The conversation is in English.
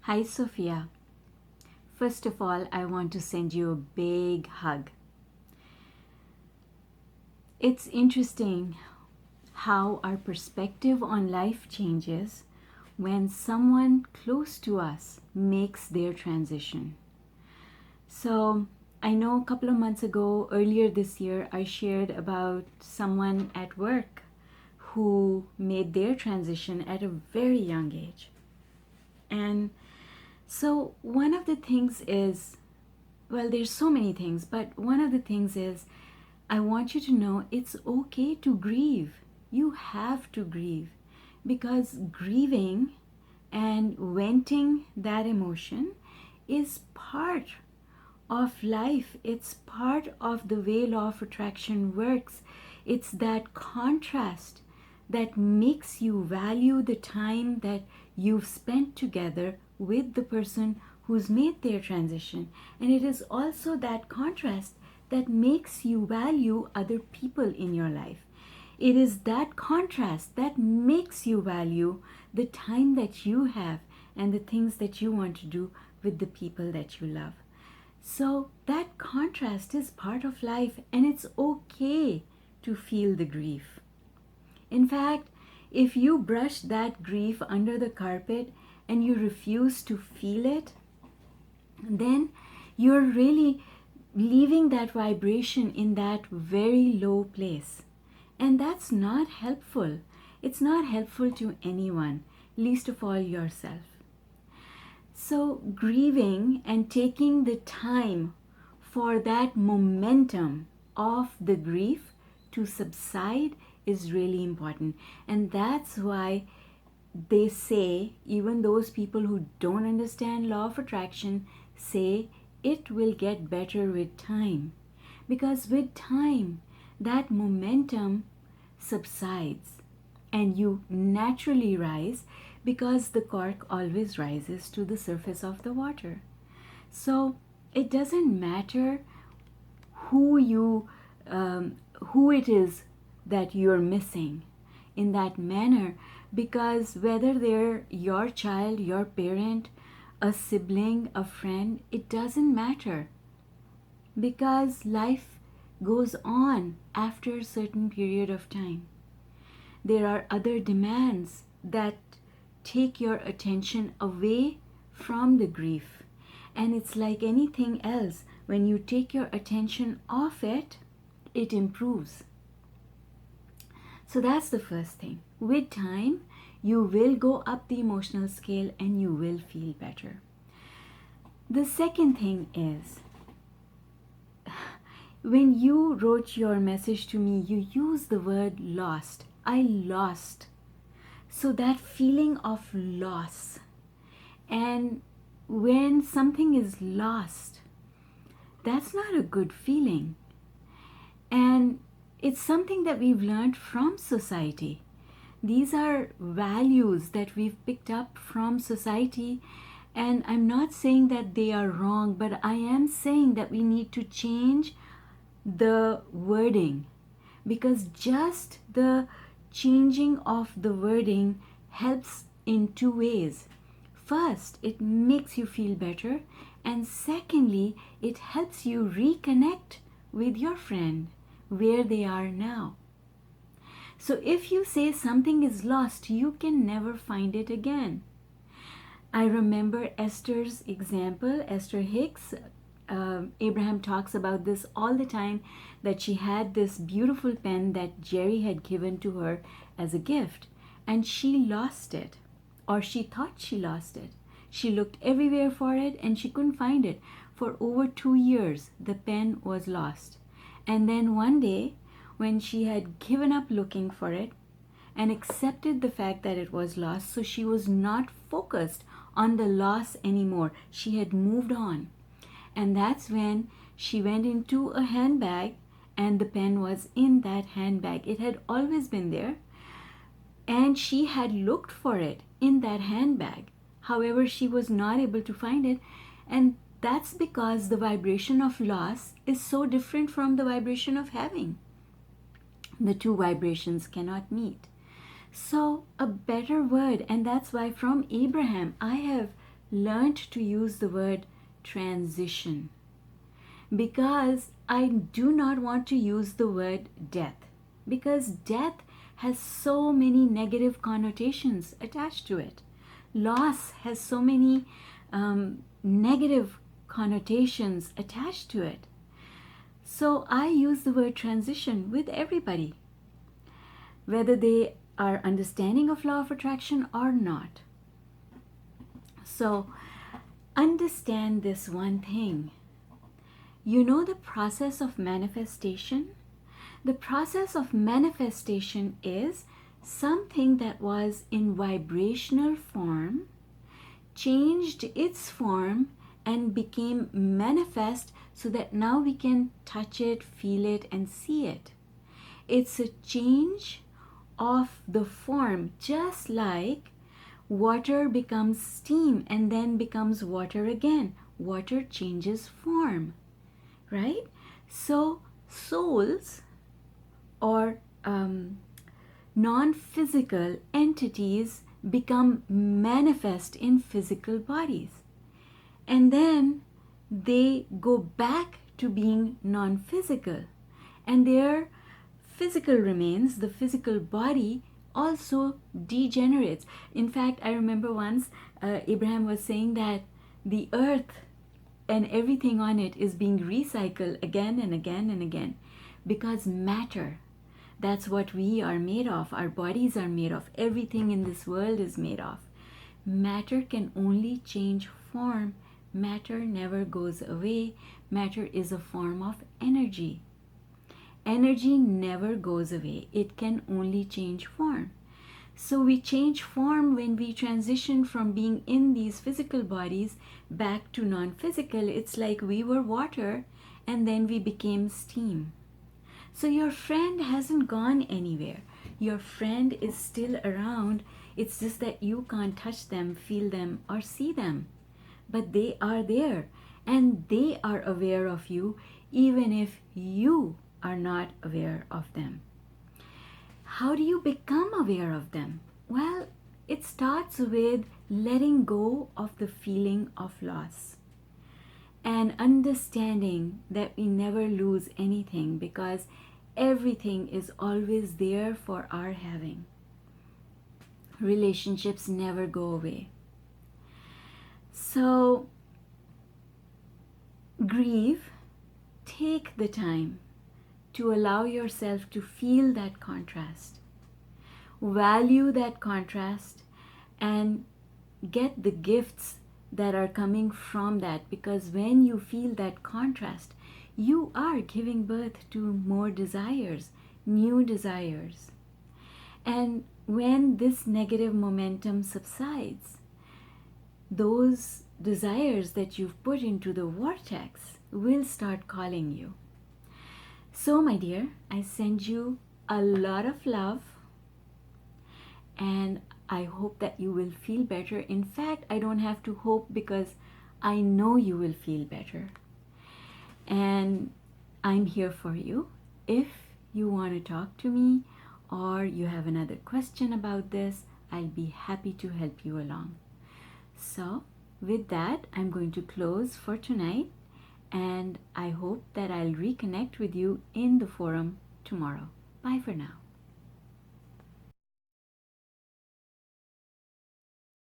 Hi, Sophia. First of all, I want to send you a big hug. It's interesting how our perspective on life changes when someone close to us makes their transition. So, I know a couple of months ago, earlier this year, I shared about someone at work who made their transition at a very young age. And so, one of the things is, well, there's so many things, but one of the things is, I want you to know it's okay to grieve. You have to grieve because grieving and venting that emotion is part of life. It's part of the way law of attraction works. It's that contrast that makes you value the time that you've spent together with the person who's made their transition. And it is also that contrast that makes you value other people in your life. It is that contrast that makes you value the time that you have and the things that you want to do with the people that you love. So that contrast is part of life, and it's okay to feel the grief. In fact, if you brush that grief under the carpet and you refuse to feel it, then you're really leaving that vibration in that very low place. And that's not helpful. It's not helpful to anyone, least of all yourself. So, grieving and taking the time for that momentum of the grief to subside is really important. And that's why they say, even those people who don't understand law of attraction say it will get better with time. Because with time, that momentum subsides and you naturally rise because the cork always rises to the surface of the water. So it doesn't matter who it is that you're missing in that manner, because whether they're your child, your parent, a sibling, a friend, it doesn't matter, because life goes on after a certain period of time. There are other demands that take your attention away from the grief. And it's like anything else, when you take your attention off it, it improves. So that's the first thing. With time, you will go up the emotional scale and you will feel better. The second thing is, when you wrote your message to me, you used the word lost. I lost. So that feeling of loss. And when something is lost, that's not a good feeling. And it's something that we've learned from society. These are values that we've picked up from society. And I'm not saying that they are wrong, but I am saying that we need to change the wording, because just the changing of the wording helps in two ways. First, it makes you feel better, and secondly, it helps you reconnect with your friend where they are now. So if you say something is lost, you can never find it again. I remember Esther's example, Esther Hicks. Abraham talks about this all the time, that she had this beautiful pen that Jerry had given to her as a gift, and she lost it, or she thought she lost it. She looked everywhere for it and she couldn't find it. For over 2 years, the pen was lost. And then one day, when she had given up looking for it and accepted the fact that it was lost, so she was not focused on the loss anymore. She had moved on. And that's when she went into a handbag and the pen was in that handbag. It had always been there and she had looked for it in that handbag. However, she was not able to find it, and that's because the vibration of loss is so different from the vibration of having. The two vibrations cannot meet. So a better word, and that's why from Abraham I have learned to use the word transition, because I do not want to use the word death, because death has so many negative connotations attached to it. Loss has so many negative connotations attached to it. So I use the word transition with everybody, whether they are understanding of law of attraction or not. So understand this one thing. You know the process of manifestation? The process of manifestation is something that was in vibrational form, changed its form and became manifest so that now we can touch it, feel it, and see it. It's a change of the form, just like water becomes steam and then becomes water again. Water changes form, right? So souls or non-physical entities become manifest in physical bodies, and then they go back to being non-physical, and their physical remains, the physical body, also degenerates. In fact, I remember once Abraham was saying that the earth and everything on it is being recycled again and again and again, because matter, that's what we are made of, our bodies are made of, everything in this world is made of. Matter can only change form. Matter never goes away. Matter is a form of energy. Energy never goes away. It can only change form. So we change form when we transition from being in these physical bodies back to non-physical. It's like we were water and then we became steam. So your friend hasn't gone anywhere. Your friend is still around. It's just that you can't touch them, feel them, or see them. But they are there, and they are aware of you, even if you are not aware of them. How do you become aware of them? Well, it starts with letting go of the feeling of loss and understanding that we never lose anything, because everything is always there for our having. Relationships never go away. So, grieve, take the time to allow yourself to feel that contrast. Value that contrast and get the gifts that are coming from that, because when you feel that contrast, you are giving birth to more desires, new desires. And when this negative momentum subsides, those desires that you've put into the vortex will start calling you. So, my dear, I send you a lot of love, and I hope that you will feel better. In fact, I don't have to hope, because I know you will feel better. And I'm here for you. If you want to talk to me or you have another question about this, I'll be happy to help you along. So with that, I'm going to close for tonight, and I hope that I'll reconnect with you in the forum tomorrow. Bye for now.